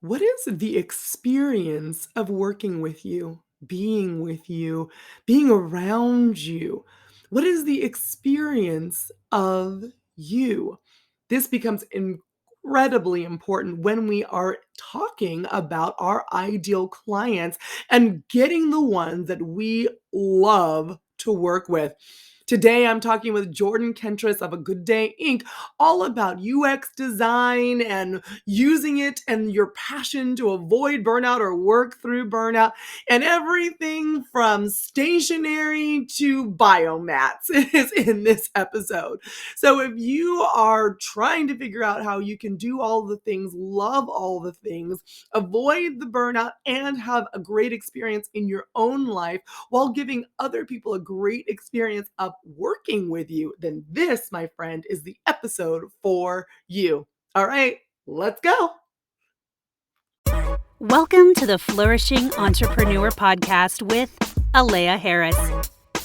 What is the experience of working with you, being around you? What is the experience of you? This becomes incredibly important when we are talking about our ideal clients and getting the ones that we love to work with. Today, I'm talking with Jordan Kentris of A Good Day Inc., all about UX design and using it and your passion to avoid burnout or work through burnout, and everything from stationery to biomats is in this episode. So if you are trying to figure out how you can do all the things, love all the things, avoid the burnout, and have a great experience in your own life while giving other people a great experience of working with you, then this, my friend, is the episode for you. All right, let's go. Welcome to the Flourishing Entrepreneur Podcast with Alea Harris.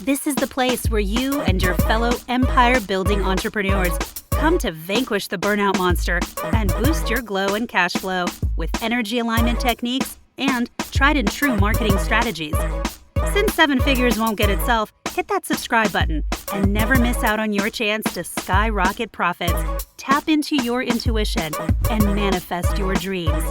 This is the place where you and your fellow empire-building entrepreneurs come to vanquish the burnout monster and boost your glow and cash flow with energy alignment techniques and tried and true marketing strategies. Since seven figures won't get itself, hit that subscribe button and never miss out on your chance to skyrocket profits, tap into your intuition, and manifest your dreams.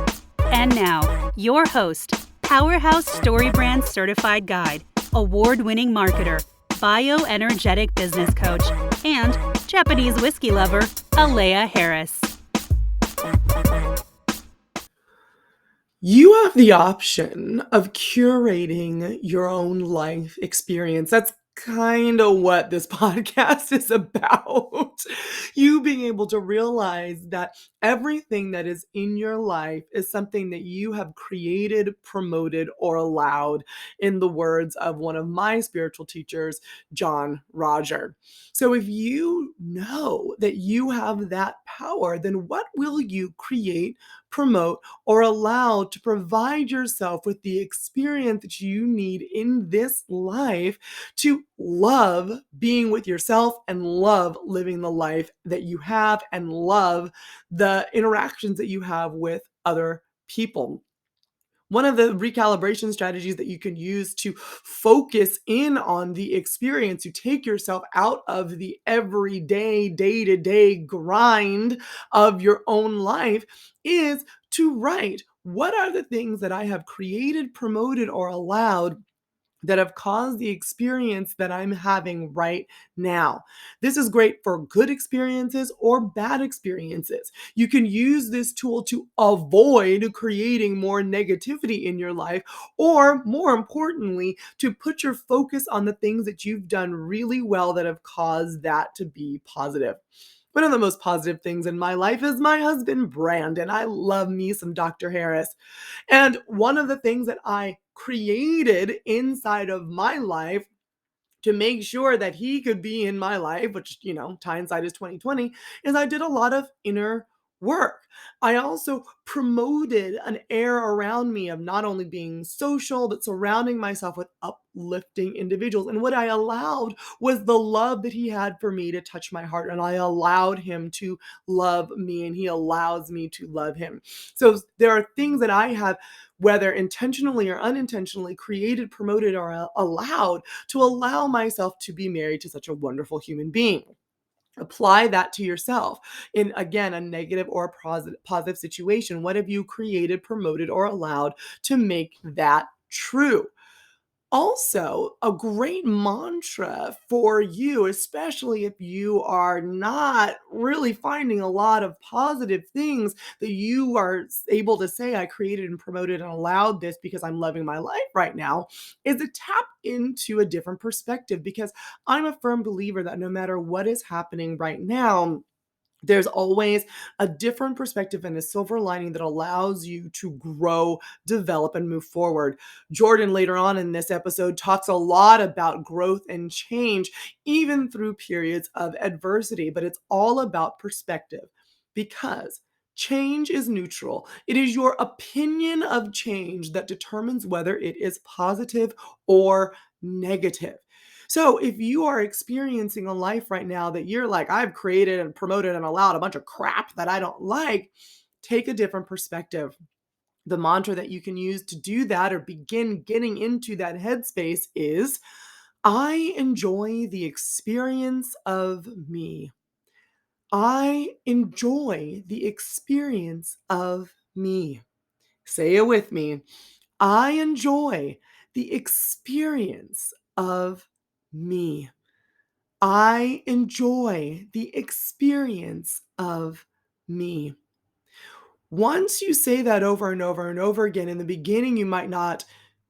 And now, your host, Powerhouse Story Brand Certified Guide, award-winning marketer, bioenergetic business coach, and Japanese whiskey lover, Alea Harris. You have the option of curating your own life experience. That's kind of what this podcast is about. You being able to realize that everything that is in your life is something that you have created, promoted, or allowed, in the words of one of my spiritual teachers, John Roger. So if you know that you have that power, then what will you create, promote, or allow to provide yourself with the experience that you need in this life to love being with yourself and love living the life that you have and love the interactions that you have with other people? One of the recalibration strategies that you can use to focus in on the experience, to take yourself out of the everyday, day to day grind of your own life, is to write, what are the things that I have created, promoted, or allowed that have caused the experience that I'm having right now? This is great for good experiences or bad experiences. You can use this tool to avoid creating more negativity in your life, or more importantly, to put your focus on the things that you've done really well that have caused that to be positive. One of the most positive things in my life is my husband, Brandon. I love me some Dr. Harris. And one of the things that I created inside of my life to make sure that he could be in my life, which, hindsight is 2020, is I did a lot of inner work. I also promoted an air around me of not only being social, but surrounding myself with uplifting individuals. And what I allowed was the love that he had for me to touch my heart. And I allowed him to love me, and he allows me to love him. So there are things that I have, whether intentionally or unintentionally, created, promoted, or allowed to allow myself to be married to such a wonderful human being. Apply that to yourself in, again, a negative or a positive situation. What have you created, promoted, or allowed to make that true? Also, a great mantra for you, especially if you are not really finding a lot of positive things that you are able to say, I created and promoted and allowed this because I'm loving my life right now, is to tap into a different perspective. Because I'm a firm believer that no matter what is happening right now, there's always a different perspective and a silver lining that allows you to grow, develop, and move forward. Jordan, later on in this episode, talks a lot about growth and change, even through periods of adversity, but it's all about perspective, because change is neutral. It is your opinion of change that determines whether it is positive or negative. So if you are experiencing a life right now that you're like, I've created and promoted and allowed a bunch of crap that I don't like, take a different perspective. The mantra that you can use to do that or begin getting into that headspace is, I enjoy the experience of me. I enjoy the experience of me. Say it with me. I enjoy the experience of me. I enjoy the experience of me. Once you say that over and over and over again, in the beginning, you might not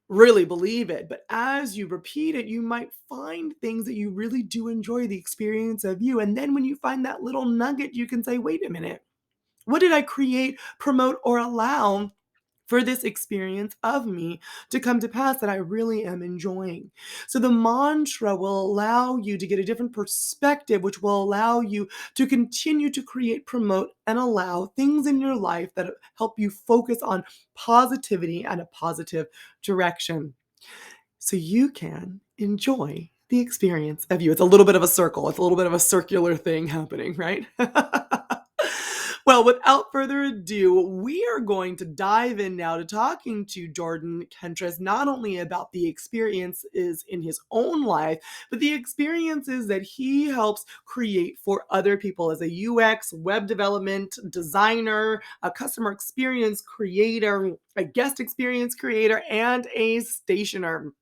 really believe it, but as you repeat it, you might find things that you really do enjoy the experience of you. And then when you find that little nugget, you can say, wait a minute, what did I create, promote, or allow for this experience of me to come to pass that I really am enjoying? So the mantra will allow you to get a different perspective, which will allow you to continue to create, promote, and allow things in your life that help you focus on positivity and a positive direction so you can enjoy the experience of you. It's a little bit of a circle. It's a little bit of a circular thing happening, right? Well, without further ado, we are going to dive in now to talking to Jordan Kentris, not only about the experiences in his own life, but the experiences that he helps create for other people as a UX, web development designer, a customer experience creator, a guest experience creator, and a stationer.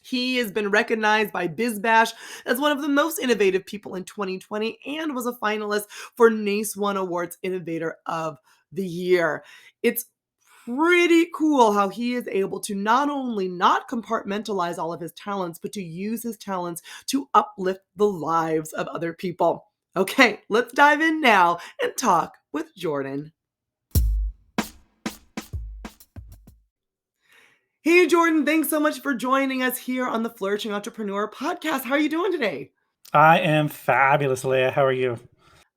He has been recognized by BizBash as one of the most innovative people in 2020 and was a finalist for NACE One Awards Innovator of the Year. It's pretty cool how he is able to not only not compartmentalize all of his talents, but to use his talents to uplift the lives of other people. Okay, let's dive in now and talk with Jordan. Hey, Jordan, thanks so much for joining us here on the Flourishing Entrepreneur podcast. How are you doing today? I am fabulous, Leah. How are you?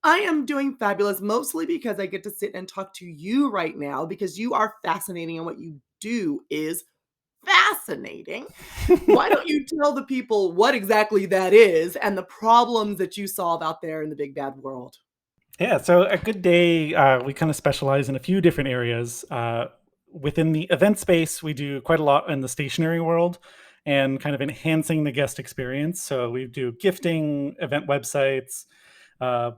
I am doing fabulous, mostly because I get to sit and talk to you right now because you are fascinating and what you do is fascinating. Why don't you tell the people what exactly that is and the problems that you solve out there in the big bad world? Yeah, so at Good Day, we kind of specialize in a few different areas. Within the event space, we do quite a lot in the stationery world and kind of enhancing the guest experience. So we do gifting, event websites, uh,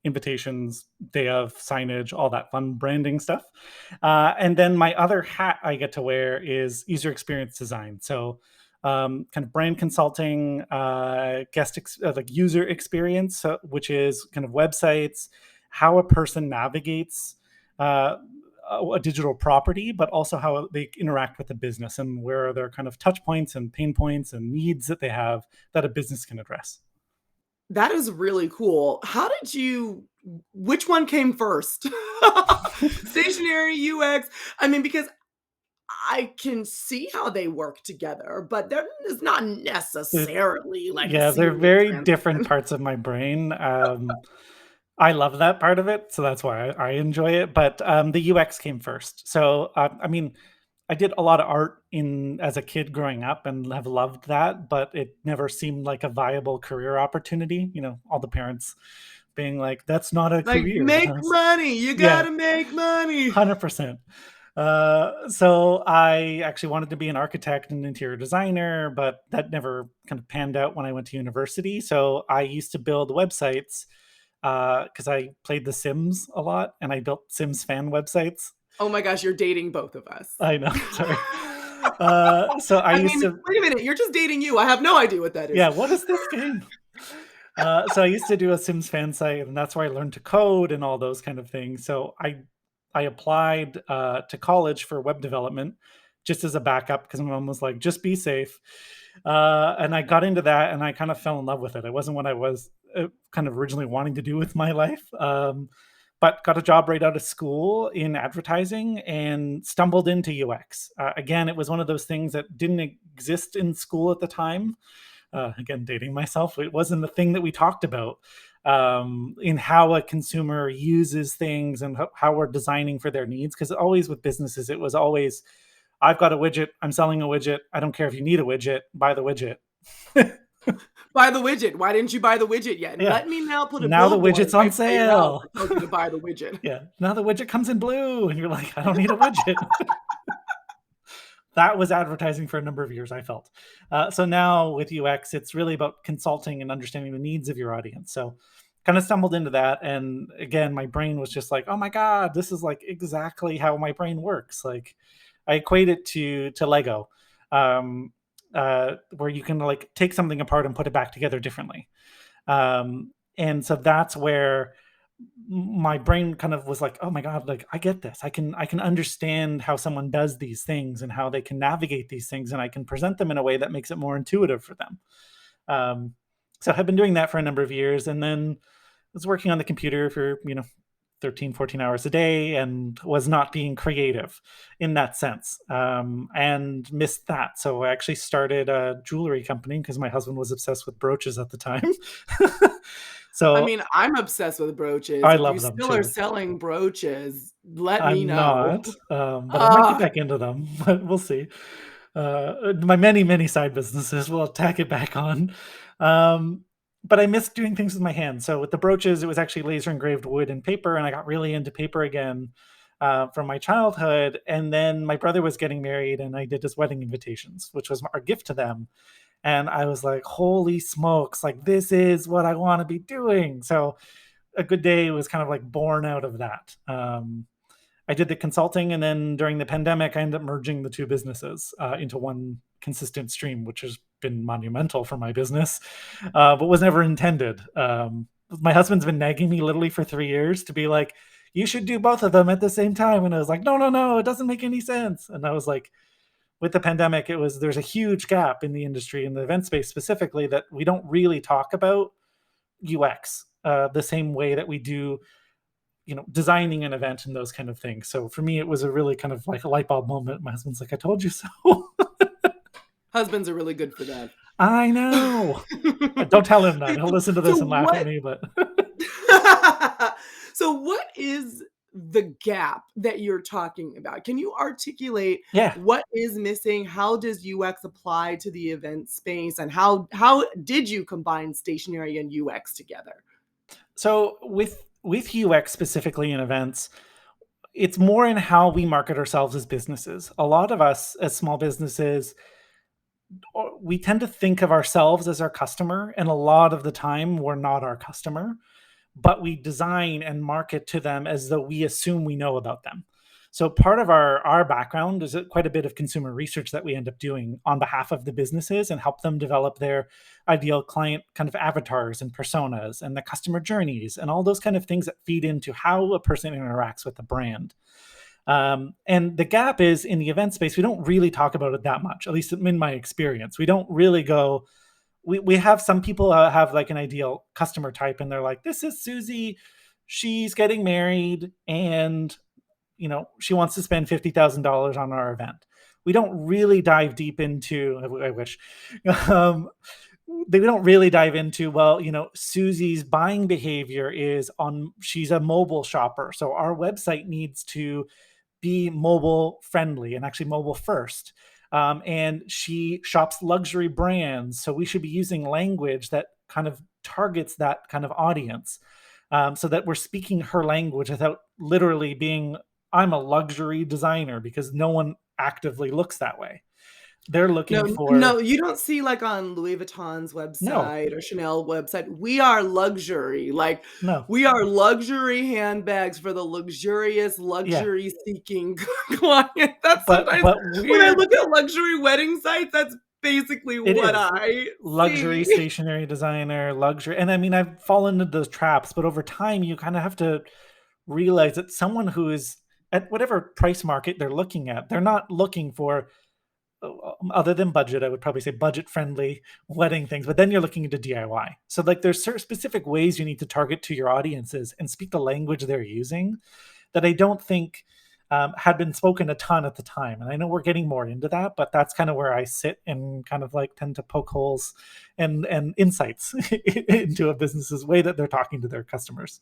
invitations, day of, signage, all that fun branding stuff. And then my other hat I get to wear is user experience design. So kind of brand consulting, like user experience, which is kind of websites, how a person navigates a digital property, but also how they interact with the business and where are their kind of touch points and pain points and needs that they have that a business can address. That is really cool. Which one came first? Stationary, UX? I mean, because I can see how they work together, but there is not They're- necessarily like a yeah, they're seamless very different transition. parts of my brain. I love that part of it, so that's why I enjoy it. But the UX came first. So I mean, I did a lot of art in as a kid growing up and have loved that, but it never seemed like a viable career opportunity. All the parents being like, "That's not a Like, career." make money. You Yeah, gotta make money. 100%. So I actually wanted to be an architect and interior designer, but that never kind of panned out when I went to university. So I used to build websites because I played The Sims a lot and I built Sims fan websites. Oh my gosh, you're dating both of us. I know, sorry. So I I used mean, to, wait a minute, you're just dating you. I have no idea what that is. yeah, what is this game? So I used to do a Sims fan site, and that's where I learned to code and all those kind of things. So I applied to college for web development just as a backup because my mom was like, just be safe. And I got into that, and I kind of fell in love with it. It wasn't what I was kind of originally wanting to do with my life. But got a job right out of school in advertising and stumbled into UX. Again, it was one of those things that didn't exist in school at the time. Again, dating myself, it wasn't the thing that we talked about in how a consumer uses things and how we're designing for their needs. Because always with businesses, it was always, I've got a widget, I'm selling a widget. I don't care if you need a widget, buy the widget. Buy the widget. Why didn't you buy the widget yet? And Yeah. let me now put a Now the billboard widget's on right by your house sale. that tells you to buy the widget. Yeah. Now the widget comes in blue. And you're like, I don't need a widget. That was advertising for a number of years, I felt. So now with UX, it's really about consulting and understanding the needs of your audience. So kind of stumbled into that. And again, my brain was just like, oh my God, this is like exactly how my brain works. Like I equate it to Lego, where you can like take something apart and put it back together differently. And so that's where my brain kind of was like, oh my God, like I get this. I can understand how someone does these things and how they can navigate these things, and I can present them in a way that makes it more intuitive for them. um, so I've been doing that for a number of years, and then was working on the computer for 13, 14 hours a day, and was not being creative in that sense, and missed that. So I actually started a jewelry company because my husband was obsessed with brooches at the time. I So mean, I'm obsessed with brooches. I If you love them still are too. selling brooches, let me I'm know. not, but I might get Ah, back into them. But we'll see. My many, many side businesses will tack it back on. Um, but I miss doing things with my hands. So with the brooches, it was actually laser engraved wood and paper, and I got really into paper again from my childhood. And then my brother was getting married, and I did his wedding invitations, which was our gift to them. And I was like, holy smokes, like this is what I want to be doing. So a good day was kind of like born out of that. I did the consulting, and then during the pandemic, I ended up merging the two businesses into one consistent stream, which has been monumental for my business, but was never intended. My husband's been nagging me literally for 3 years to be like, "You should do both of them at the same time," and I was like, "No, no, no, it doesn't make any sense." And I was like, with the pandemic, there's a huge gap in the industry, in the event space specifically, that we don't really talk about UX the same way that we do designing an event and those kind of things. So for me, it was a really kind of like a light bulb moment. My husband's like, I told you so. husbands are really good for that. I know. Don't tell him that. Okay, He'll listen to so this and laugh at what me, but so what is the gap that you're talking about? Can you articulate yeah. what is missing? How does UX apply to the event space? And how did you combine stationery and UX together? So with UX specifically in events, it's more in how we market ourselves as businesses. A lot of us as small businesses, we tend to think of ourselves as our customer, and a lot of the time we're not our customer, but we design and market to them as though we assume we know about them. So part of our background is quite a bit of consumer research that we end up doing on behalf of the businesses and help them develop their ideal client kind of avatars and personas and the customer journeys and all those kind of things that feed into how a person interacts with the brand. And the gap is in the event space, we don't really talk about it that much, at least in my experience. We don't really go, we have some people have like an ideal customer type, and they're like, this is Susie, she's getting married, and she wants to spend $50,000 on our event. We don't really dive deep into, I wish, um, they don't really dive into, well, Susie's buying behavior is she's a mobile shopper. So our website needs to be mobile friendly and actually mobile first. And she shops luxury brands. So we should be using language that kind of targets that kind of audience, so that we're speaking her language without literally being, I'm a luxury designer, because no one actively looks that way. They're looking No, no, for, you don't see, like, on Louis Vuitton's no, website or Chanel website, "We are luxury," like, no, "We are luxury handbags for the luxurious, yeah. luxury-seeking client." That's But sometimes but when I we're look at luxury wedding sites, that's basically it what is I luxury see. stationery designer, luxury, and I mean, I've fallen into those traps, but over time you kind of have to realize that someone who is at whatever price market they're looking at, they're not looking for, other than budget, I would probably say budget friendly wedding things, but then you're looking into DIY. So like there's certain specific ways you need to target to your audiences and speak the language they're using that I don't think had been spoken a ton at the time. And I know we're getting more into that, but that's kind of where I sit and kind of like tend to poke holes and insights into a business's way that they're talking to their customers.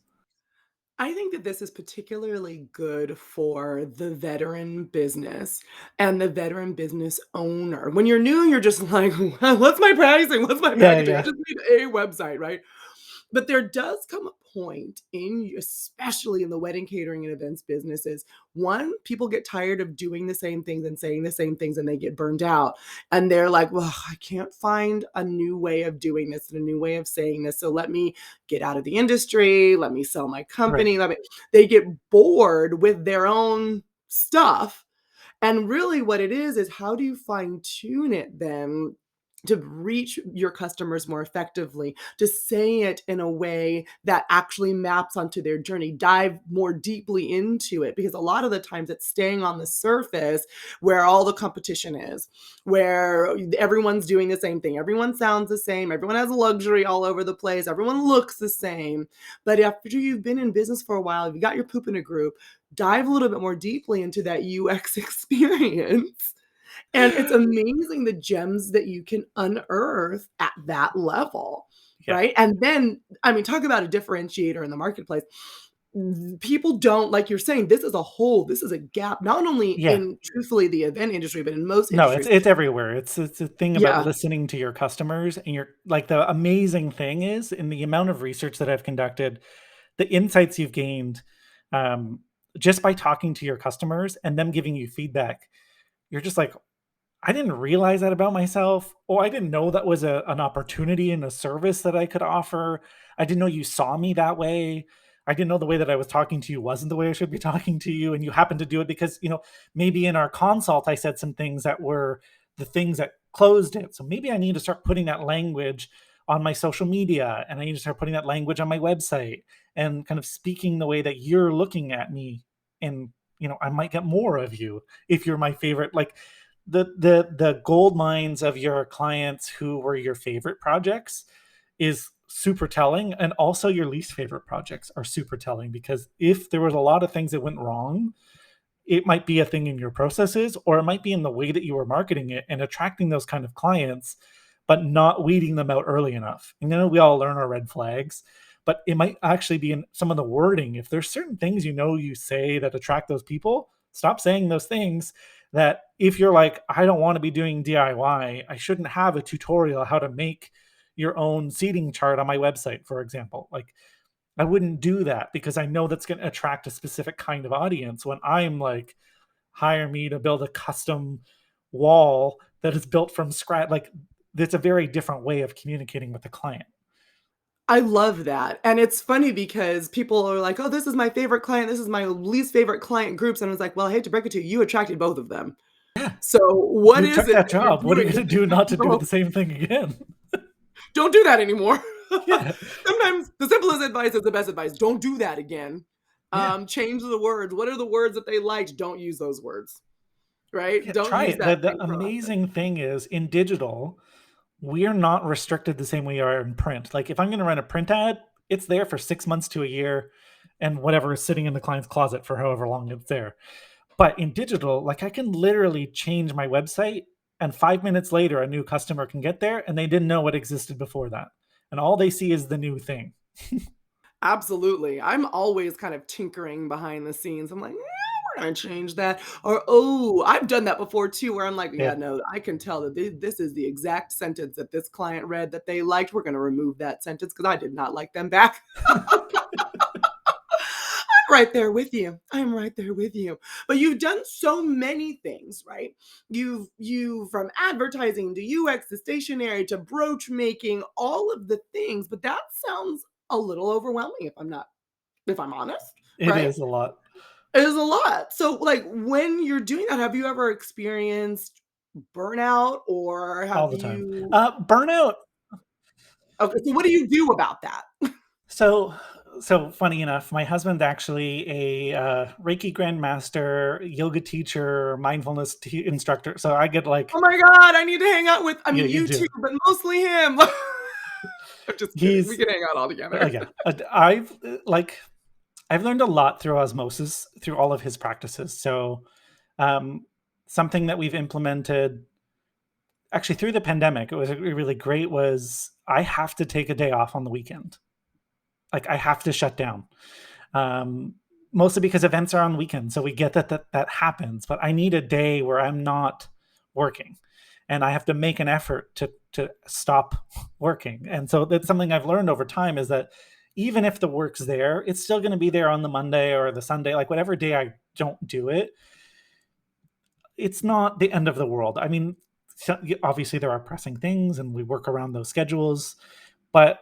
I think that this is particularly good for the veteran business and the veteran business owner. When you're new, you're just like, what's my pricing? What's my Yeah, packaging? I yeah, just need a website, right? But there does come a point especially in the wedding catering and events businesses, one, people get tired of doing the same things and saying the same things and they get burned out. And they're like, well, I can't find a new way of doing this and a new way of saying this. So let me get out of the industry. Let me sell my right. company. They get bored with their own stuff, and really what it is how do you fine tune it then to reach your customers more effectively, to say it in a way that actually maps onto their journey, dive more deeply into it, because a lot of the times it's staying on the surface where all the competition is, where everyone's doing the same thing, everyone sounds the same, everyone has luxury all over the place, everyone looks the same. But after you've been in business for a while, if you got your poop in a group, dive a little bit more deeply into that UX experience. And it's amazing the gems that you can unearth at that level, Yeah, right? And then, I mean, talk about a differentiator in the marketplace. People don't, like you're saying, this is a hole, this is a gap, not only yeah. in truthfully the event industry, but in most No, it's industries. it's everywhere. It's a thing about Yeah. listening to your customers, and you're like, the amazing thing is in the amount of research that I've conducted, the insights you've gained, um, just by talking to your customers and them giving you feedback. You're just like, I didn't realize that about myself. Oh, I didn't know that was an opportunity and a service that I could offer. I didn't know you saw me that way. I didn't know the way that I was talking to you wasn't the way I should be talking to you. And you happened to do it because, maybe in our consult, I said some things that were the things that closed it. So maybe I need to start putting that language on my social media, and I need to start putting that language on my website and kind of speaking the way that you're looking at me. And, I might get more of you if you're my favorite. Like, the gold mines of your clients who were your favorite projects is super telling, and also your least favorite projects are super telling, because if there was a lot of things that went wrong, it might be a thing in your processes, or it might be in the way that you were marketing it and attracting those kind of clients, but not weeding them out early enough. We all learn our red flags, but it might actually be in some of the wording. If there's certain things you say that attract those people, stop saying those things. That if you're like, I don't want to be doing DIY, I shouldn't have a tutorial how to make your own seating chart on my website, for example. Like, I wouldn't do that because I know that's going to attract a specific kind of audience. When I'm like, hire me to build a custom wall that is built from scratch, like, that's a very different way of communicating with the client. I love that. And it's funny because people are like, oh, this is my favorite client, this is my least favorite client groups. And I was like, well, I hate to break it to you, you attracted both of them. Yeah, So what you is took it that that you're job. What are you doing? going to do not to do Don't the same thing again? don't do that anymore. Yeah, Sometimes the simplest advice is the best advice. Don't do that again. yeah, Change the words. What are the words that they liked? Don't use those words, right? yeah. Don't Try use it. The, that the same process. amazing thing is, in digital, we're not restricted the same way we are in print. Like, if I'm going to run a print ad, it's there for 6 months to a year, and whatever is sitting in the client's closet for however long it's there. But in digital, like, I can literally change my website, and 5 minutes later, a new customer can get there and they didn't know what existed before that. And all they see is the new thing. Absolutely. I'm always kind of tinkering behind the scenes. I'm like, we're gonna change that. Or, oh, I've done that before too, where I'm like, yeah, Yeah. no, I can tell that this is the exact sentence that this client read that they liked. We're gonna remove that sentence because I did not like them back. Right there with you. I'm right there with you. But you've done so many things, right? You from advertising to UX to stationery to brooch making, all of the things, but that sounds a little overwhelming if I'm honest, It right? is a lot. It is a lot. So like when you're doing that, have you ever experienced burnout or All have the time. you Burnout. okay, so what do you do about that? So, so funny enough, my husband's actually a Reiki grandmaster, yoga teacher, mindfulness instructor. So I get like, Oh my god, I need to hang out with I yeah, mean you you too, do. but mostly him. I'm just kidding. We He's, can hang out all together. yeah. I've learned a lot through osmosis through all of his practices. So, um, something that we've implemented actually through the pandemic, it was really great, was I have to take a day off on the weekend. Like, I have to shut down. Um, Mostly because events are on weekends, so we get that happens. But I need a day where I'm not working, and I have to make an effort to stop working. And so that's something I've learned over time, is that even if the work's there, it's still going to be there on the Monday or the Sunday, like whatever day I don't do it. It's not the end of the world. I mean, obviously there are pressing things, and we work around those schedules, but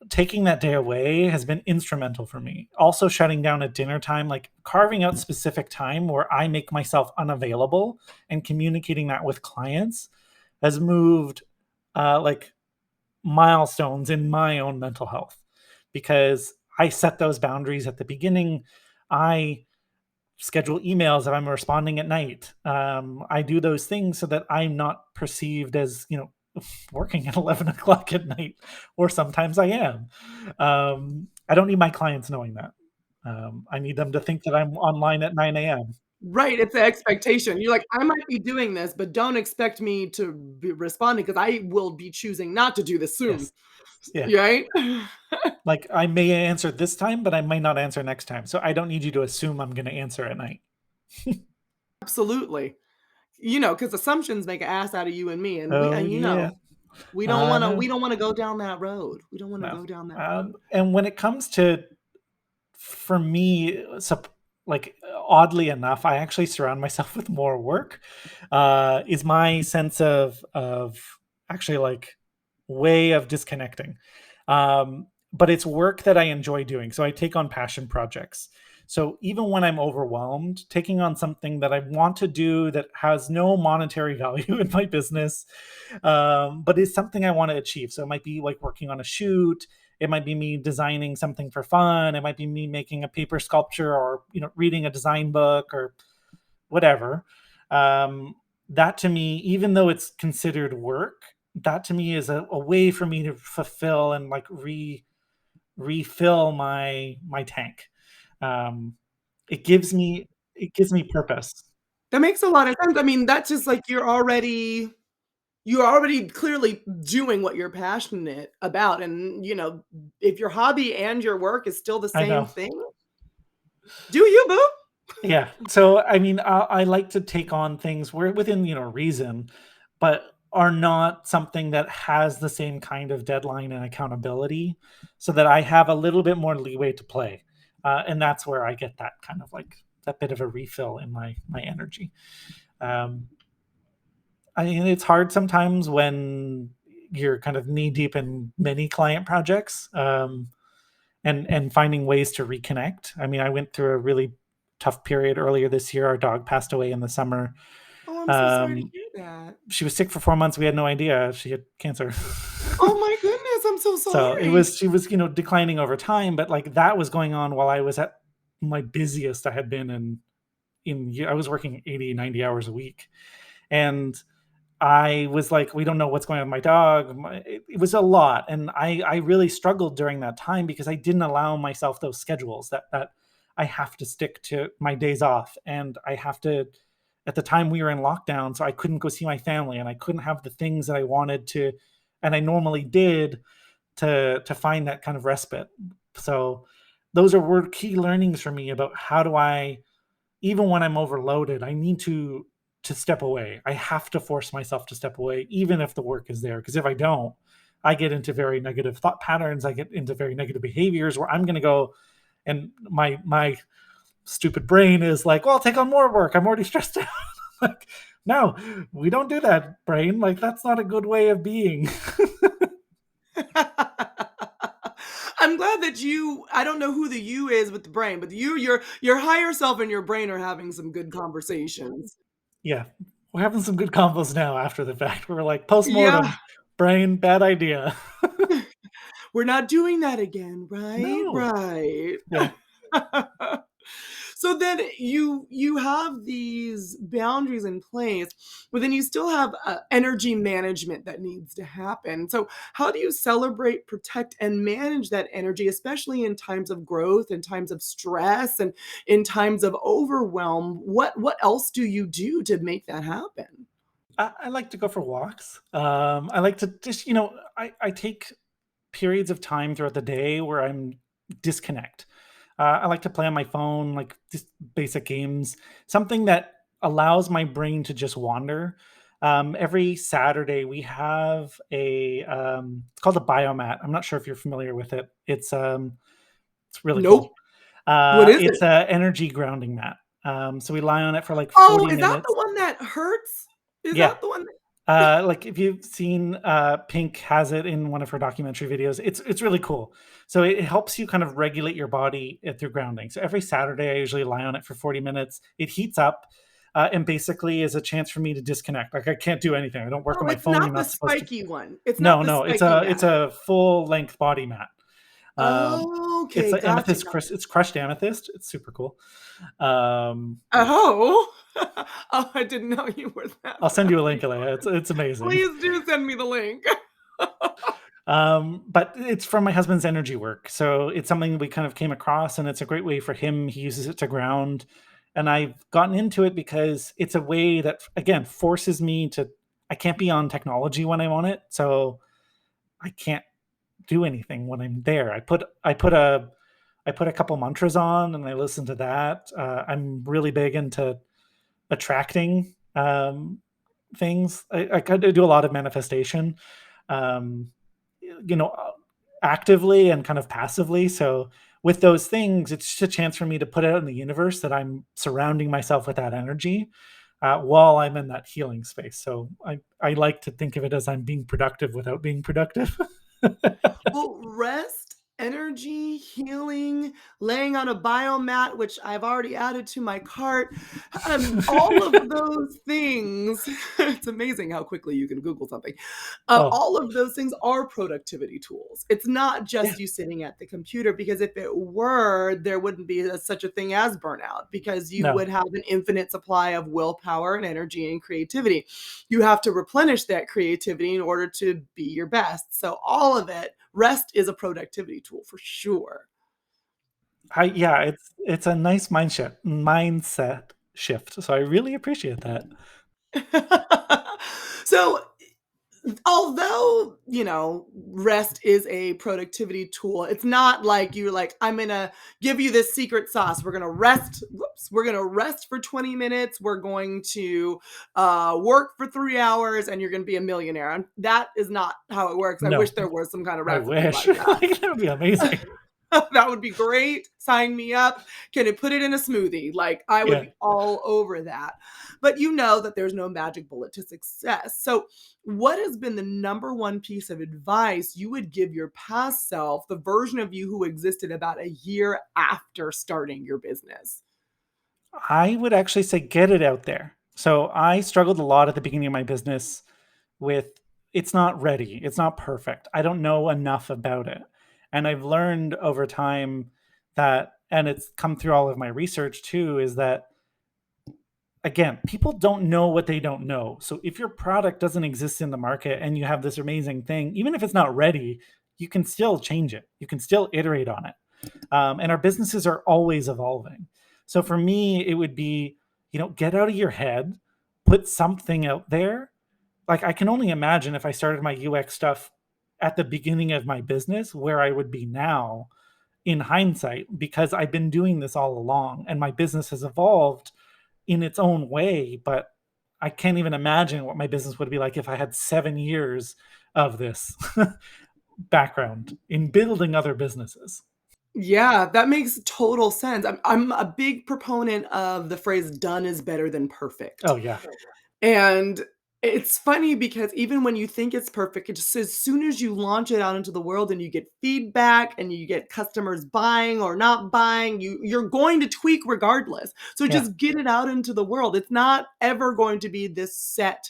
taking that day away has been instrumental for me. Also, shutting down at dinner time, like carving out specific time where I make myself unavailable and communicating that with clients, has moved like milestones in my own mental health, because I set those boundaries at the beginning. I schedule emails if I'm responding at night. I do those things so that I'm not perceived as, working at 11 o'clock at night, or sometimes I am. I don't need my clients knowing that. I need them to think that I'm online at 9 a.m. Right, it's the expectation. You're like, "I might be doing this, but don't expect me to be responding because I will be choosing not to do this soon." Yes. Yeah. Right? Like, I may answer this time, but I might not answer next time. So I don't need you to assume I'm going to answer at night. Absolutely. Because assumptions make an ass out of you and me, and Oh, yeah. we don't I wanna know. we don't wanna go down that road. We don't wanna No. go down that road. And when it comes to, for me, like, oddly enough, I actually surround myself with more work. Is my sense of actually, like, way of disconnecting. But it's work that I enjoy doing. So I take on passion projects. So even when I'm overwhelmed, taking on something that I want to do that has no monetary value in my business, but is something I want to achieve. So it might be like working on a shoot. It might be me designing something for fun. It might be me making a paper sculpture, or reading a design book, or whatever. Um, that to me, even though it's considered work, that to me is a way for me to fulfill and like refill my tank. Um, it gives me purpose. That makes a lot of sense. I mean, that's just like you're already clearly doing what you're passionate about, and, if your hobby and your work is still the I same know. thing, do you, boo? Yeah. So I mean, I like to take on things where within reason, but are not something that has the same kind of deadline and accountability, so that I have a little bit more leeway to play, and that's where I get that kind of like that bit of a refill in my energy. Um, I mean, it's hard sometimes when you're kind of knee deep in many client projects. And finding ways to reconnect. I mean, I went through a really tough period earlier this year. Our dog passed away in the summer. Oh, I'm so sorry to Um, hear that. she was sick for 4 months. We had no idea she had cancer. Oh my goodness, I'm so So sorry. she was, declining over time, but like that was going on while I was at my busiest I had been I was working 80, 90 hours a week. And I was like, we don't know what's going on with my dog. It was a lot, and I really struggled during that time because I didn't allow myself those schedules that I have to stick to my days off, and I have to. At the time we were in lockdown, so I couldn't go see my family, and I couldn't have the things that I wanted to, and I normally did, to find that kind of respite. So those were key learnings for me about how do I, even when I'm overloaded, I need to step away. I have to force myself to step away, even if the work is there. Because if I don't, I get into very negative thought patterns. I get into very negative behaviors where I'm going to go, and my stupid brain is like, "Well, take on more work. I'm already stressed out." Like, no, we don't do that, brain. Like, that's not a good way of being. I'm glad that I don't know who the you is with the brain, but your higher self and your brain are having some good conversations. Yeah, we're having some good combos now after the fact. We're like Yeah. post-mortem, brain, bad idea. We're not doing that again, right? No. Right. Yeah. So then you have these boundaries in place, but then you still have energy management that needs to happen. So how do you celebrate, protect, and manage that energy, especially in times of growth, in times of stress, and in times of overwhelm? What else do you do to make that happen? I like to go for walks. I like to just, I take periods of time throughout the day where I'm disconnect. I like to play on my phone, like just basic games, something that allows my brain to just wander. Every Saturday we have it's called a BioMat. I'm not sure if you're familiar with it. It's really Nope. cool. What is It's it? a energy grounding mat. So we lie on it for like Oh, 40 is that the minutes. one that hurts? Is Yeah. that the one that Like if you've seen Pink has it in one of her documentary videos, it's really cool. So it helps you kind of regulate your body through grounding. So every Saturday, I usually lie on it for 40 minutes. It heats up, and basically is a chance for me to disconnect. Like I can't do anything. I don't work Oh, on my it's phone. You're not the not supposed to. spiky one. It's not No, the no, spiky it's mat. a full length body mat. It's Okay, like gotcha, amethyst, gotcha. it's crushed amethyst. It's super cool. Um, Oh. Oh, I didn't know you were that I'll send you a link, valuable. Alea. It's amazing. Please do send me the link. But it's from my husband's energy work. So it's something we kind of came across, and it's a great way for him. He uses it to ground. And I've gotten into it because it's a way that, again, forces me to, I can't be on technology when I'm on it. So I can't do anything when I'm there. I put a couple mantras on and I listen to that. I'm really big into attracting things. I kind of do a lot of manifestation. Um, you know, actively and kind of passively. So with those things, it's just a chance for me to put out in the universe that I'm surrounding myself with that energy while I'm in that healing space. So I like to think of it as I'm being productive without being productive. Well, rest, energy, healing, laying on a biomat, which I've already added to my cart, all of those things, it's amazing how quickly you can Google something. Oh, All of those things are productivity tools. It's not yeah, just you sitting at the computer, because if it were, there wouldn't be such a thing as burnout, because you no. would have an infinite supply of willpower and energy and creativity. You have to replenish that creativity in order to be your best. So all of it, rest is a productivity tool for sure. Yeah, it's a nice mindset shift. So I really appreciate that. So although, rest is a productivity tool, it's not like you're like, I'm gonna give you this secret sauce. We're gonna rest. Whoops. We're gonna rest for 20 minutes. We're going to work for 3 hours, and you're gonna be a millionaire. And that is not how it works. I wish No, there was some kind of I recipe wish. like that. Like, that would be amazing. That would be great. Sign me up. Can it put it in a smoothie? Like, I would Yeah. be all over that. But you know that there's no magic bullet to success. So, what has been the number one piece of advice you would give your past self, the version of you who existed about a year after starting your business? I would actually say get it out there. So I struggled a lot at the beginning of my business with it's not ready, it's not perfect. I don't know enough about it. And I've learned over time that, and it's come through all of my research too, is that again, people don't know what they don't know. So if your product doesn't exist in the market and you have this amazing thing, even if it's not ready, you can still change it. You can still iterate on it. And our businesses are always evolving. So for me, it would be, get out of your head, put something out there. Like I can only imagine if I started my UX stuff at the beginning of my business, where I would be now in hindsight, because I've been doing this all along and my business has evolved in its own way. But I can't even imagine what my business would be like if I had 7 years of this background in building other businesses. Yeah, that makes total sense. I'm a big proponent of the phrase done is better than Oh perfect. yeah. And it's funny because even when you think it's perfect, it just as soon as you launch it out into the world and you get feedback and you get customers buying or not buying, you're going to tweak regardless. So Yeah. just get it out into the world. It's not ever going to be this set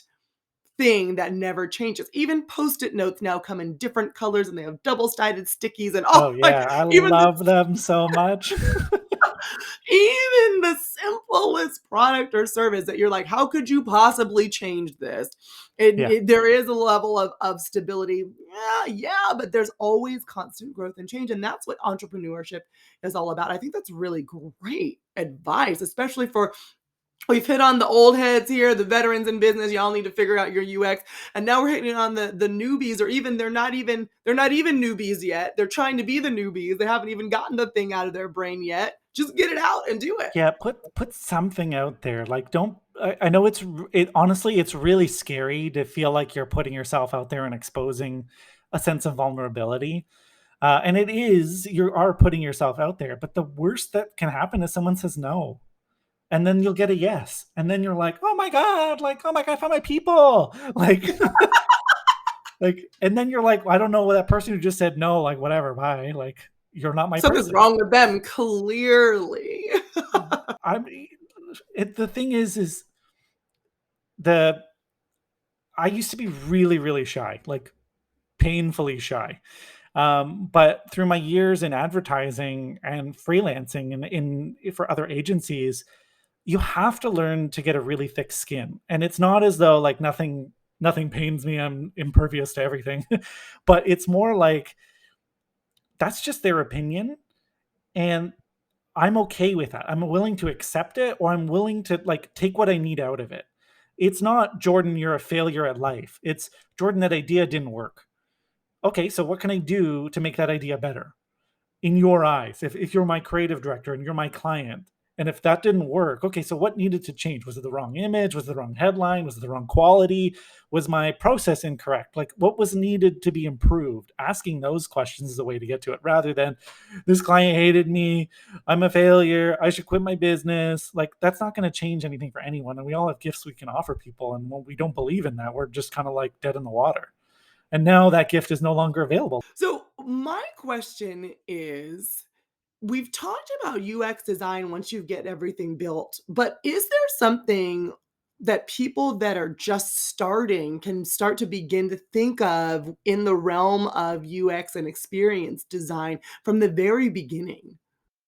thing that never changes. Even Post-it notes now come in different colors and they have double-sided stickies and Oh, all like yeah, I even the love them so much. even the simplest product or service that you're like, how could you possibly change this? Yeah. There is a level of stability. Yeah, but there's always constant growth and change. And that's what entrepreneurship is all about. I think that's really great advice, especially for We've hit on the old heads here, the veterans in business. Y'all need to figure out your UX. And now we're hitting on the newbies, or even they're not even newbies yet. They're trying to be the newbies. They haven't even gotten the thing out of their brain yet. Just get it out and do it. Yeah, put something out there. Like, don't. I know it honestly, it's really scary to feel like you're putting yourself out there and exposing a sense of vulnerability. And it is, you are putting yourself out there. But the worst that can happen is someone says no, and then you'll get a yes, and then you're like, oh my god, I found my people, like. Like, and then you're like, well, I don't know that person who just said no, like, whatever, bye. Like, you're not my Something's person. wrong with them, clearly. The thing is the I used to be really, really shy, like painfully shy. But through my years in advertising and freelancing and in for other agencies, you have to learn to get a really thick skin. And it's not as though like nothing pains me, I'm impervious to everything. But it's more like that's just their opinion, and I'm okay with that. I'm willing to accept it, or I'm willing to like take what I need out of it. It's not, Jordan, you're a failure at life. It's, Jordan, that idea didn't work. Okay, so what can I do to make that idea better? In your eyes, if you're my creative director and you're my client, and if that didn't work, okay, so what needed to change? Was it the wrong image? Was it the wrong headline? Was it the wrong quality? Was my process incorrect? Like, what was needed to be improved? Asking those questions is the way to get to it, rather than, this client hated me, I'm a failure, I should quit my business. Like, that's not going to change anything for anyone. And we all have gifts we can offer people. And when we don't believe in that, we're just kind of like dead in the water. And now that gift is no longer available. So my question is, we've talked about UX design once you get everything built, but is there something that people that are just starting can start to begin to think of in the realm of UX and experience design from the very beginning?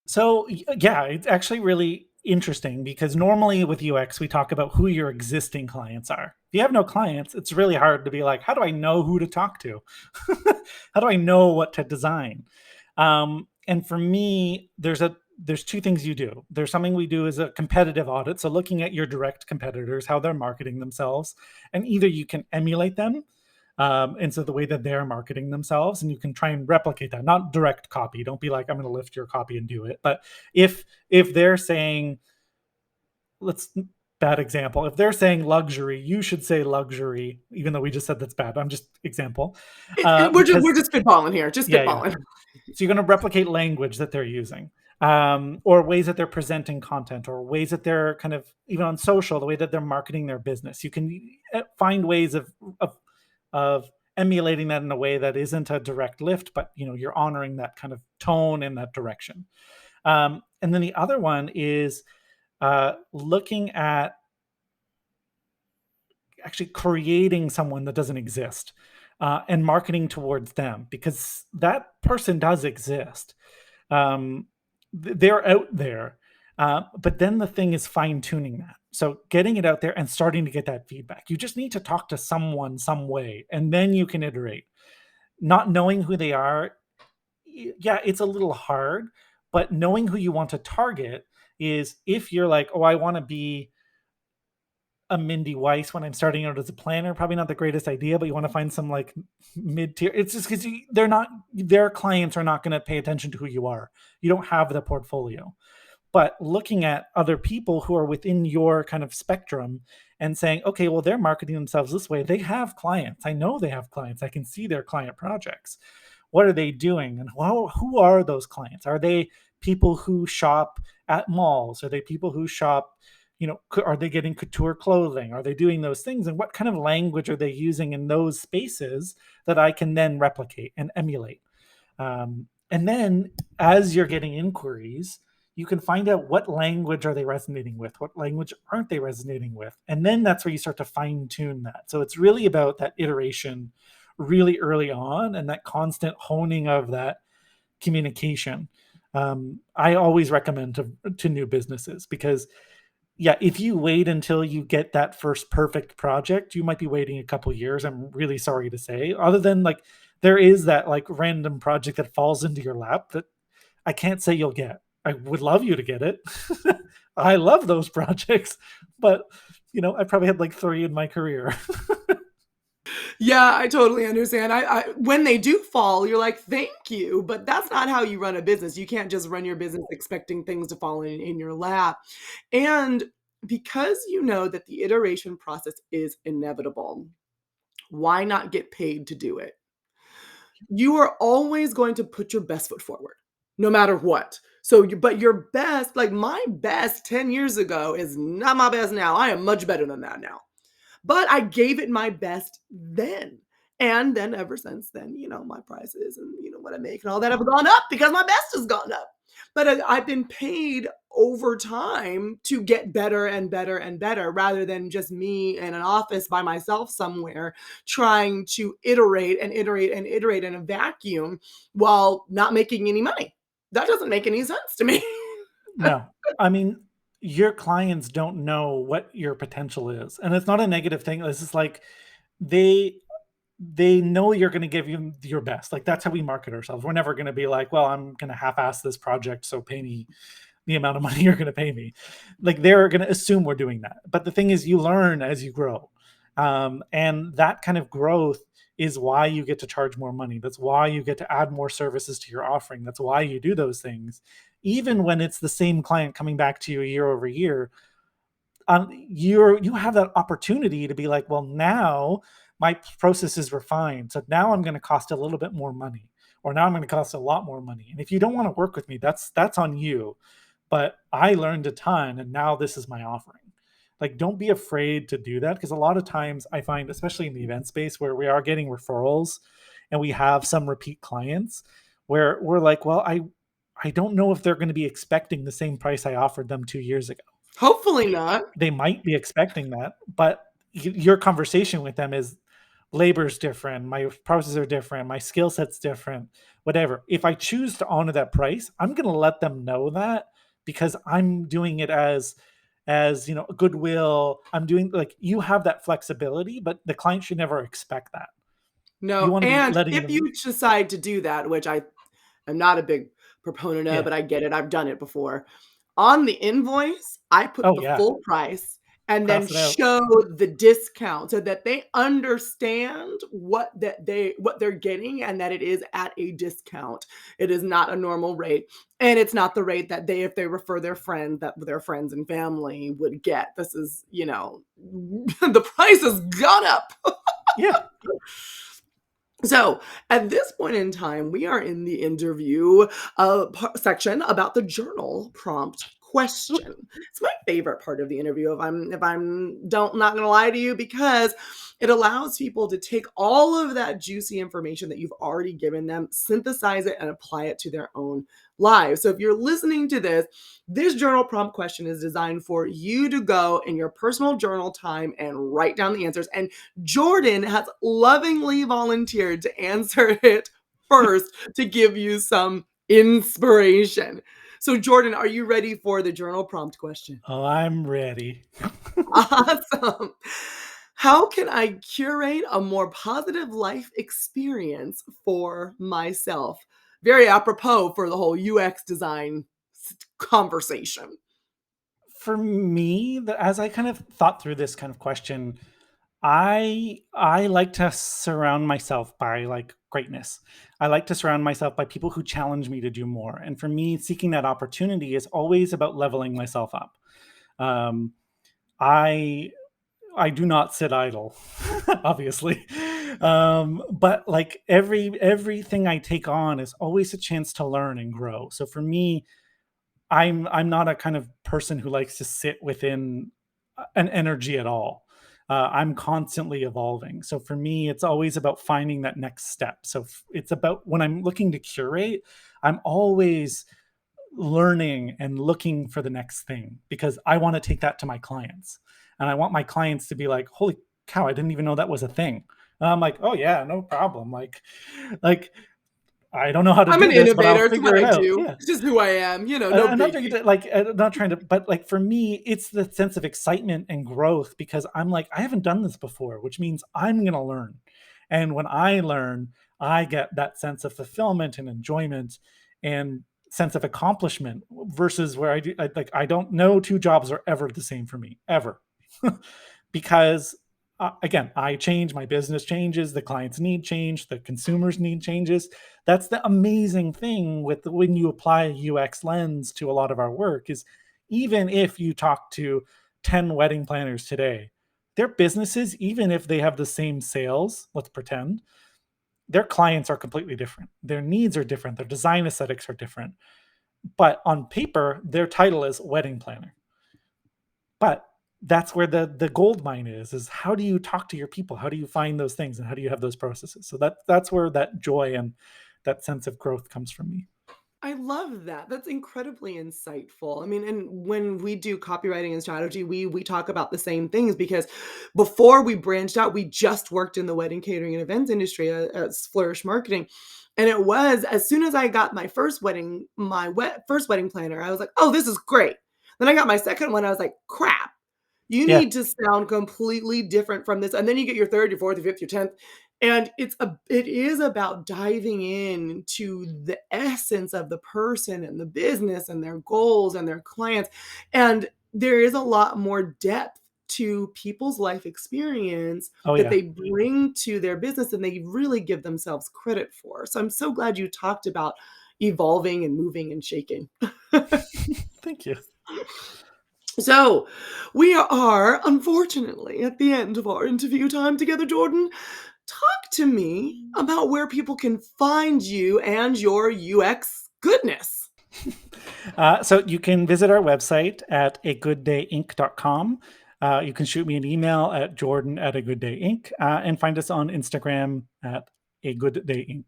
So yeah, it's actually really interesting because normally with UX, we talk about who your existing clients are. If you have no clients, it's really hard to be like, how do I know who to talk to? How do I know what to design? And for me, there's two things you do. There's something we do as a competitive audit. So looking at your direct competitors, how they're marketing themselves, and either you can emulate them. And so the way that they're marketing themselves, and you can try and replicate that, not direct copy. Don't be like, I'm going to lift your copy and do it. But if they're saying, bad example, if they're saying luxury, you should say luxury, even though we just said that's bad. I'm just example. We're just spitballing here, just spitballing. Yeah. So you're going to replicate language that they're using, or ways that they're presenting content, or ways that they're kind of, even on social, the way that they're marketing their business. You can find ways of emulating that in a way that isn't a direct lift, but you're honoring that kind of tone in that direction. And then the other one is looking at actually creating someone that doesn't exist, and marketing towards them, because that person does exist. They're out there. But then the thing is fine tuning that. So getting it out there and starting to get that feedback. You just need to talk to someone some way, and then you can iterate. Not knowing who they are, yeah, it's a little hard, but knowing who you want to target is, if you're like, oh, I want to be a Mindy Weiss when I'm starting out as a planner, probably not the greatest idea, but you want to find some like mid-tier. It's just because their clients are not going to pay attention to who you are. You don't have the portfolio. But looking at other people who are within your kind of spectrum and saying, okay, well, they're marketing themselves this way. They have clients. I know they have clients. I can see their client projects. What are they doing? And who are those clients? Are they people who shop at malls? Are they people who shop, are they getting couture clothing? Are they doing those things? And what kind of language are they using in those spaces that I can then replicate and emulate? And then as you're getting inquiries, you can find out what language are they resonating with, what language aren't they resonating with. And then that's where you start to fine tune that. So it's really about that iteration really early on, and that constant honing of that communication. I always recommend to new businesses, because yeah, if you wait until you get that first perfect project, you might be waiting a couple of years. I'm really sorry to say, other than like, there is that like random project that falls into your lap that I can't say you'll get. I would love you to get it. I love those projects, but I probably had like 3 in my career. Yeah, I totally understand. I when they do fall, you're like, "Thank you," but that's not how you run a business. You can't just run your business expecting things to fall in your lap. And because you know that the iteration process is inevitable, why not get paid to do it? You are always going to put your best foot forward, no matter what. So, but your best, like my best 10 years ago, is not my best now. I am much better than that now. But I gave it my best then. And then ever since then, my prices and what I make and all that have gone up because my best has gone up. But I've been paid over time to get better and better and better rather than just me in an office by myself somewhere trying to iterate and iterate and iterate in a vacuum while not making any money. That doesn't make any sense to me. No. I mean, your clients don't know what your potential is, and it's not a negative thing. This is like they they know you're going to give you your best. Like that's how we market ourselves. We're never going to be like, well, I'm going to half-ass this project, so pay me the amount of money you're going to pay me. Like they're going to assume we're doing that. But the thing is, you learn as you grow, and that kind of growth is why you get to charge more money. That's why you get to add more services to your offering. That's why you do those things, even when it's the same client coming back to you year over year. You have that opportunity to be like, well, now my process is refined, so now I'm going to cost a little bit more money, or now I'm going to cost a lot more money. And if you don't want to work with me, that's on you. But I learned a ton, and now this is my offering. Like, don't be afraid to do that, because a lot of times I find, especially in the event space, where we are getting referrals and we have some repeat clients, where we're like, well, I don't know if they're going to be expecting the same price I offered them 2 years ago. Hopefully not. They might be expecting that, but your conversation with them is, labor's different, my processes are different, my skill set's different, whatever. If I choose to honor that price, I'm going to let them know that, because I'm doing it as goodwill. I'm doing, like, you have that flexibility, but the client should never expect that. You No, want to be and letting if them. you decide to do that, which I am not a big proponent of, Yeah. but I get it, I've done it before. On the invoice, I put Oh the yeah. full price and then Cross it out. show the discount so that they understand what they're getting and that it is at a discount. It is not a normal rate, and it's not the rate that if they refer their friend, that their friends and family would get. This is, the price has gone up. Yeah. So, at this point in time, we are in the interview section about the journal prompt question. It's my favorite part of the interview, if I'm don't not gonna lie to you, because it allows people to take all of that juicy information that you've already given them, synthesize it, and apply it to their own lives. So if you're listening to this journal prompt question is designed for you to go in your personal journal time and write down the answers. And Jordan has lovingly volunteered to answer it first to give you some inspiration. So, Jordan, are you ready for the journal prompt question? Oh, I'm ready. Awesome. How can I curate a more positive life experience for myself? Very apropos for the whole UX design conversation. For me, as I kind of thought through this kind of question, I like to surround myself by, like, greatness. I like to surround myself by people who challenge me to do more. And for me, seeking that opportunity is always about leveling myself up. Um, I I do not sit idle, obviously. But like everything I take on is always a chance to learn and grow. So for me, I'm not a kind of person who likes to sit within an energy at all. I'm constantly evolving. So for me, it's always about finding that next step. So it's about, when I'm looking to curate, I'm always learning and looking for the next thing, because I want to take that to my clients. And I want my clients to be like, holy cow, I didn't even know that was a thing. And I'm like, oh yeah, no problem. Like I don't know how to I'm an do this, but I'll innovator. It's figure what it I out. do. Yeah. It's just who I am. No I'm not trying biggie. to, like, I'm not trying to, but like for me, it's the sense of excitement and growth, because I'm like, I haven't done this before, which means I'm going to learn. And when I learn, I get that sense of fulfillment and enjoyment. And sense of accomplishment versus where I don't know two jobs are ever the same for me ever. Because again, I change, my business changes, the clients need change, the consumers need changes. That's the amazing thing with when you apply a UX lens to a lot of our work is even if you talk to 10 wedding planners today, their businesses, even if they have the same sales, let's pretend, their clients are completely different. Their needs are different. Their design aesthetics are different. But on paper, their title is wedding planner. But that's where the gold mine is how do you talk to your people? How do you find those things and how do you have those processes? So that's where that joy and that sense of growth comes from me. I love that. That's incredibly insightful. I mean, and when we do copywriting and strategy, we talk about the same things because before we branched out, we just worked in the wedding catering and events industry as Flourish Marketing. And it was as soon as I got my first wedding, first wedding planner, I was like, "Oh, this is great." Then I got my second one, I was like, "Crap. You Yeah. need to sound completely different from this." And then you get your third, your fourth, your fifth, your 10th. And it is about diving in to the essence of the person and the business and their goals and their clients. And there is a lot more depth to people's life experience Oh that yeah. they bring to their business and they really give themselves credit for. So I'm so glad you talked about evolving and moving and shaking. Thank you. So, we are unfortunately at the end of our interview time together, Jordan. Talk to me about where people can find you and your UX goodness. So you can visit our website at agooddayinc.com. You can shoot me an email at jordan@agooddayinc, and find us on Instagram at agooddayinc.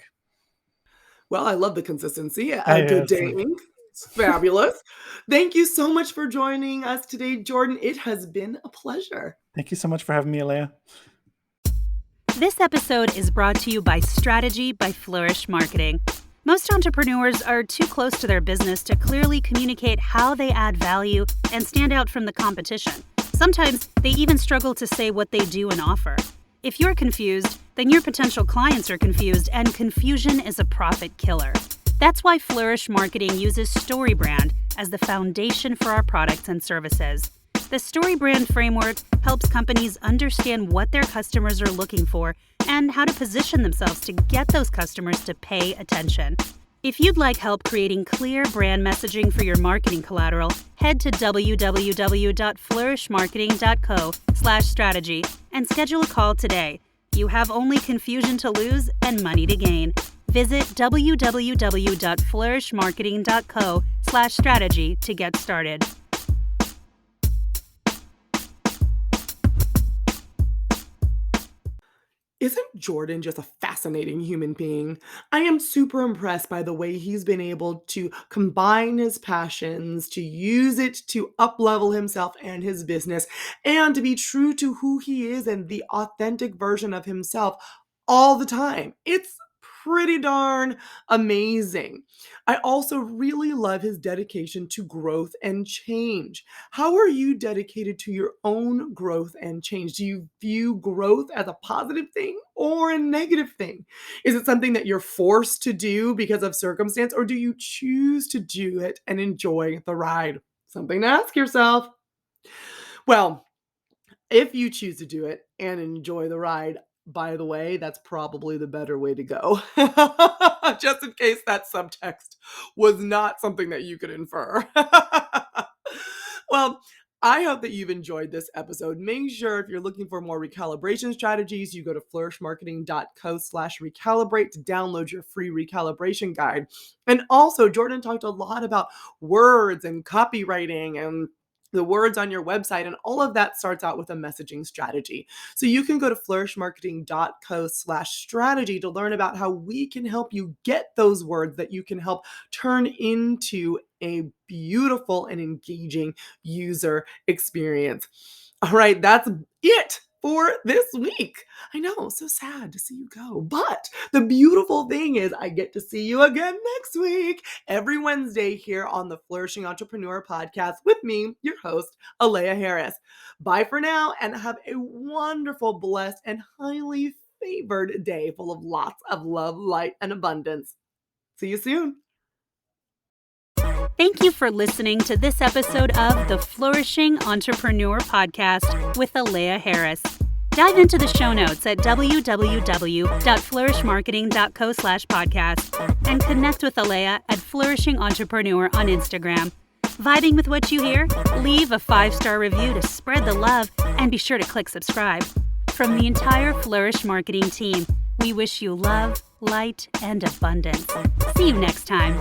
Well, I love the consistency. A good Yes. day, Inc. It's fabulous. Thank you so much for joining us today, Jordan. It has been a pleasure. Thank you so much for having me, Alea. This episode is brought to you by Strategy by Flourish Marketing. Most entrepreneurs are too close to their business to clearly communicate how they add value and stand out from the competition. Sometimes they even struggle to say what they do and offer. If you're confused, then your potential clients are confused, and confusion is a profit killer. That's why Flourish Marketing uses StoryBrand as the foundation for our products and services. The StoryBrand framework helps companies understand what their customers are looking for and how to position themselves to get those customers to pay attention. If you'd like help creating clear brand messaging for your marketing collateral, head to www.flourishmarketing.co/strategy and schedule a call today. You have only confusion to lose and money to gain. Visit www.flourishmarketing.co/strategy to get started. Isn't Jordan just a fascinating human being? I am super impressed by the way he's been able to combine his passions, to use it to uplevel himself and his business, and to be true to who he is and the authentic version of himself all the time. It's pretty darn amazing. I also really love his dedication to growth and change. How are you dedicated to your own growth and change? Do you view growth as a positive thing or a negative thing? Is it something that you're forced to do because of circumstance, or do you choose to do it and enjoy the ride? Something to ask yourself. Well, if you choose to do it and enjoy the ride, by the way, that's probably the better way to go. Just in case that subtext was not something that you could infer. Well, I hope that you've enjoyed this episode. Make sure if you're looking for more recalibration strategies, you go to flourishmarketing.co/recalibrate to download your free recalibration guide. And also, Jordan talked a lot about words and copywriting and the words on your website, and all of that starts out with a messaging strategy. So you can go to flourishmarketing.co/strategy to learn about how we can help you get those words that you can help turn into a beautiful and engaging user experience. All right, that's it for this week. I know, so sad to see you go. But the beautiful thing is I get to see you again next week, every Wednesday here on the Flourishing Entrepreneur Podcast with me, your host, Alea Harris. Bye for now and have a wonderful, blessed, and highly favored day full of lots of love, light, and abundance. See you soon. Thank you for listening to this episode of the Flourishing Entrepreneur Podcast with Alea Harris. Dive into the show notes at www.flourishmarketing.co/podcast and connect with Alea at Flourishing Entrepreneur on Instagram. Vibing with what you hear? Leave a 5-star review to spread the love and be sure to click subscribe. From the entire Flourish Marketing team, we wish you love, light, and abundance. See you next time.